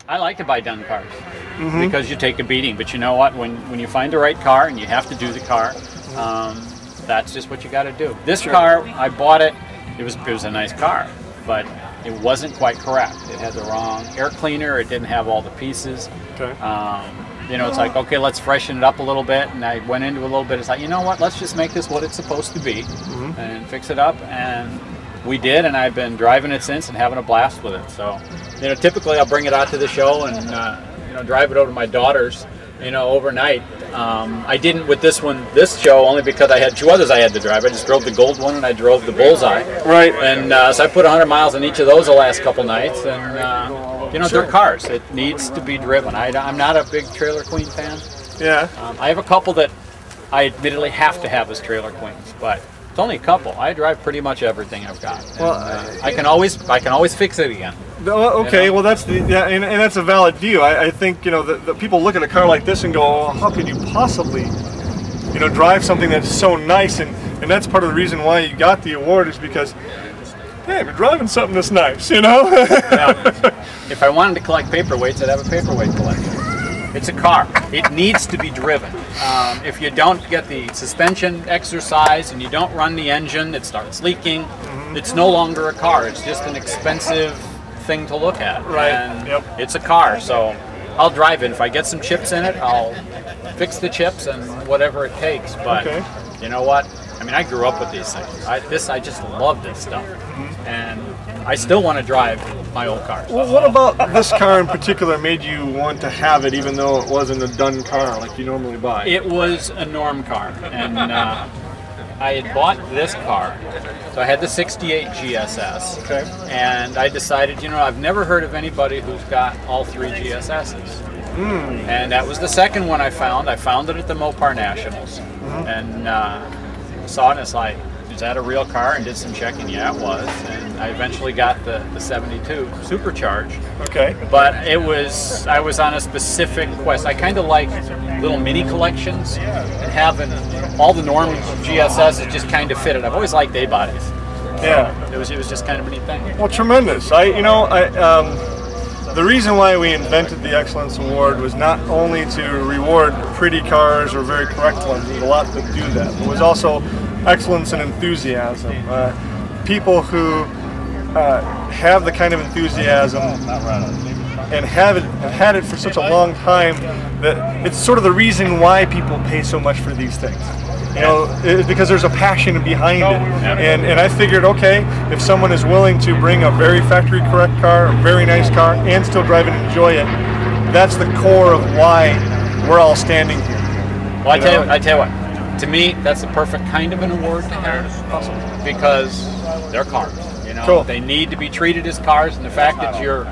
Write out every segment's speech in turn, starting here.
I like to buy done cars because you take a beating, but you know what? When you find the right car and you have to do the car, that's just what you got to do. This car, I bought it. It was a nice car, but it wasn't quite correct. It had the wrong air cleaner. It didn't have all the pieces. Okay. You know, it's like, okay, let's freshen it up a little bit. And I went into a little bit. It's like, you know what? Let's just make this what it's supposed to be and fix it up. And we did, and I've been driving it since and having a blast with it. So, you know, typically I'll bring it out to the show and you know, drive it over to my daughter's, you know, overnight. I didn't with this show, only because I had two others I had to drive. I just drove the gold one and I drove the Bullseye. Right. And so I put 100 miles on each of those the last couple nights. And you know, they're cars. It needs to be driven. I'm not a big Trailer Queen fan. Yeah. I have a couple that I admittedly have to have as Trailer Queens, but it's only a couple. I drive pretty much everything I've got. And, Well, I can always fix it again. Okay, you know? well that's and that's a valid view. I think, you know, the people look at a car like this and go, oh, how could you possibly, you know, drive something that's so nice, and that's part of the reason why you got the award, is because, hey, we're driving something that's nice, you know. Yeah. If I wanted to collect paperweights, I'd have a paperweight collection. It's a car. It needs to be driven. If you don't get the suspension exercise and you don't run the engine, it starts leaking. It's no longer a car. It's just an expensive thing to look at. Right. And it's a car, so I'll drive it. If I get some chips in it, I'll fix the chips and whatever it takes. But you know what? I mean, I grew up with these things. I just love this stuff, and I still want to drive my old cars. Well, what about this car in particular made you want to have it, even though it wasn't a done car like you normally buy? It was a norm car, and I had bought this car. So I had the 68 GSS, and I decided, you know, I've never heard of anybody who's got all three GSSs. And that was the second one I found. I found it at the Mopar Nationals, and saw it, and it's like, is that a real car? And did some checking. Yeah, it was. And I eventually got the 72 Supercharged. Okay. But I was on a specific quest. I kind of like little mini collections, and having all the normal GSSs just kind of fit it. I've always liked A-bodies. Yeah. It was just kind of a neat thing. Well, tremendous. The reason why we invented the Excellence Award was not only to reward pretty cars or very correct ones. There's a lot that do that. It was also excellence and enthusiasm. People who have the kind of enthusiasm and have had it for such a long time that it's sort of the reason why people pay so much for these things. You know, it's because there's a passion behind it. And I figured, okay, if someone is willing to bring a very factory correct car, a very nice car, and still drive and enjoy it, that's the core of why we're all standing here. Well, I tell you what, to me, that's the perfect kind of an award to have. Awesome. Because they're cars. You know, Cool. They need to be treated as cars, and the fact that you're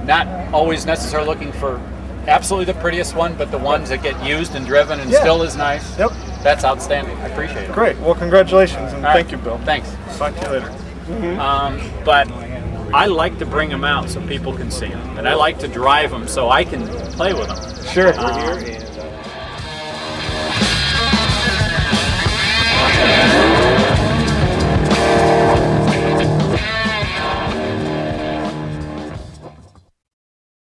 not always necessarily looking for absolutely the prettiest one, but the ones that get used and driven and still is nice. Yep. That's outstanding. I appreciate it. Great. Well, congratulations, and thank you, Bill. Thanks. Talk to you later. But I like to bring them out so people can see them, and I like to drive them so I can play with them. Sure. We're here.